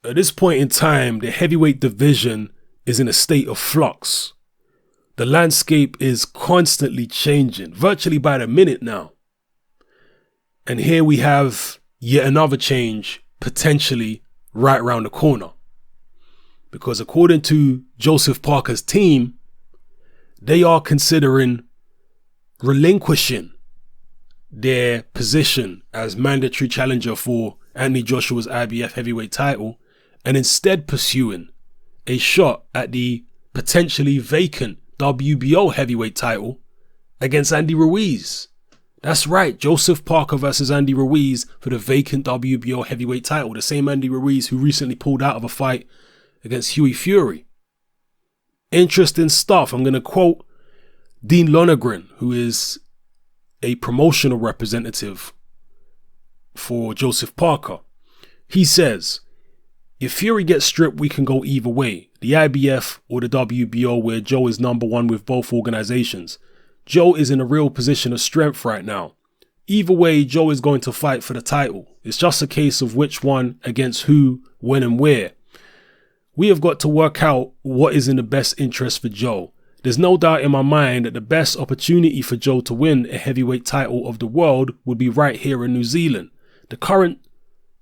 At this point in time, the heavyweight division is in a state of flux. The landscape is constantly changing, virtually by the minute now. And here we have yet another change potentially right around the corner. Because according to Joseph Parker's team, they are considering relinquishing their position as mandatory challenger for Anthony Joshua's IBF heavyweight title and instead pursuing a shot at the potentially vacant WBO heavyweight title against Andy Ruiz. That's right, Joseph Parker versus Andy Ruiz for the vacant WBO heavyweight title. The same Andy Ruiz who recently pulled out of a fight against Hughie Fury. Interesting stuff. I'm going to quote Dean Lonergan, who is a promotional representative for Joseph Parker. He says, if Fury gets stripped, we can go either way. The IBF or the WBO, where Joe is number one with both organizations. Joe is in a real position of strength right now. Either way, Joe is going to fight for the title. It's just a case of which one against who, when and where. We have got to work out what is in the best interest for Joe. There's no doubt in my mind that the best opportunity for Joe to win a heavyweight title of the world would be right here in New Zealand. The current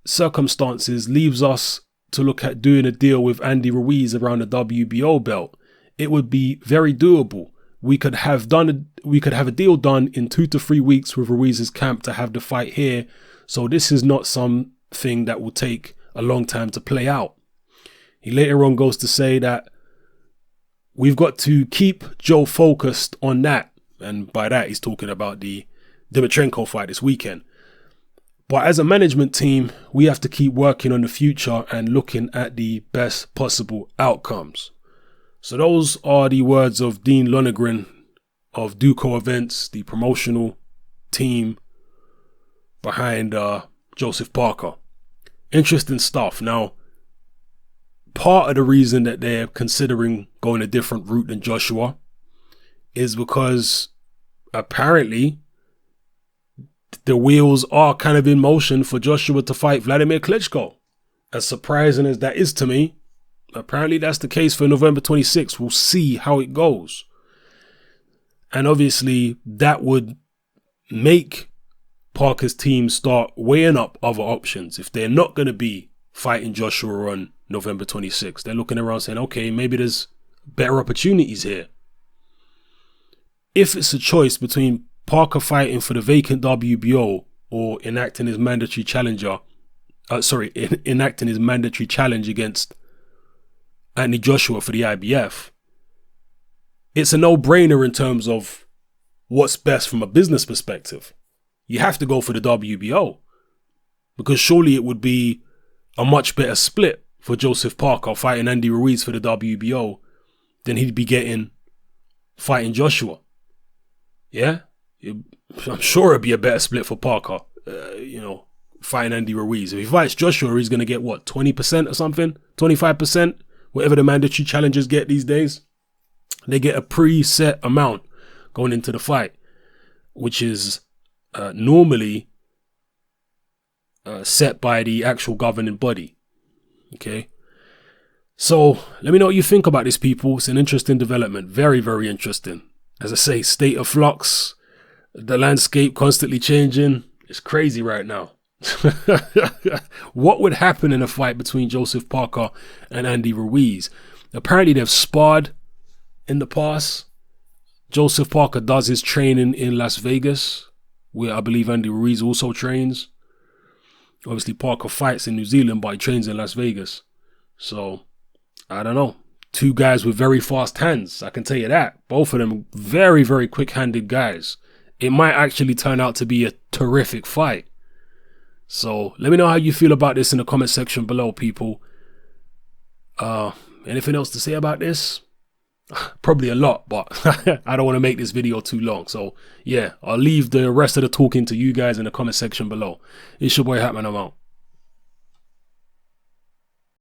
circumstances leaves us to look at doing a deal with Andy Ruiz around the WBO belt. It would be very doable. We could have a deal done in 2 to 3 weeks with Ruiz's camp to have the fight here. So this is not something that will take a long time to play out. He later on goes to say that we've got to keep Joe focused on that. And by that, he's talking about the Dimitrenko fight this weekend. But as a management team, we have to keep working on the future and looking at the best possible outcomes. So those are the words of Dean Lonergan of Duco Events, the promotional team behind Joseph Parker. Interesting stuff. Now, part of the reason that they're considering going a different route than Joshua is because apparently the wheels are kind of in motion for Joshua to fight Vladimir Klitschko. As surprising as that is to me, apparently that's the case for November 26th. We'll see how it goes. And obviously that would make Parker's team start weighing up other options. If they're not going to be fighting Joshua on November 26th, they're looking around saying, okay, maybe there's better opportunities here. If it's a choice between Parker fighting for the vacant WBO or enacting his mandatory challenge against Anthony Joshua for the IBF, it's a no-brainer in terms of what's best from a business perspective. You have to go for the WBO because surely it would be a much better split for Joseph Parker fighting Andy Ruiz for the WBO than he'd be getting fighting Joshua. Yeah? I'm sure it'd be a better split for Parker, fighting Andy Ruiz. If he fights Joshua, he's going to get, 20% or something? 25%? Whatever the mandatory challengers get these days. They get a preset amount going into the fight, which is normally set by the actual governing body. Okay? So, let me know what you think about this, people. It's an interesting development. Very, very interesting. As I say, state of flux. The landscape constantly changing. It's crazy right now. What would happen in a fight between Joseph Parker and Andy Ruiz? Apparently they've sparred in the past. Joseph Parker does his training in Las Vegas, where I believe Andy Ruiz also trains. Obviously Parker fights in New Zealand, but he trains in Las Vegas. So, I don't know. Two guys with very fast hands, I can tell you that. Both of them very, very quick-handed guys. It might actually turn out to be a terrific fight. So let me know how you feel about this in the comment section below, people. Anything else to say about this? Probably a lot, but I don't want to make this video too long. So yeah, I'll leave the rest of the talking to you guys in the comment section below. It's your boy Hatman, I'm out.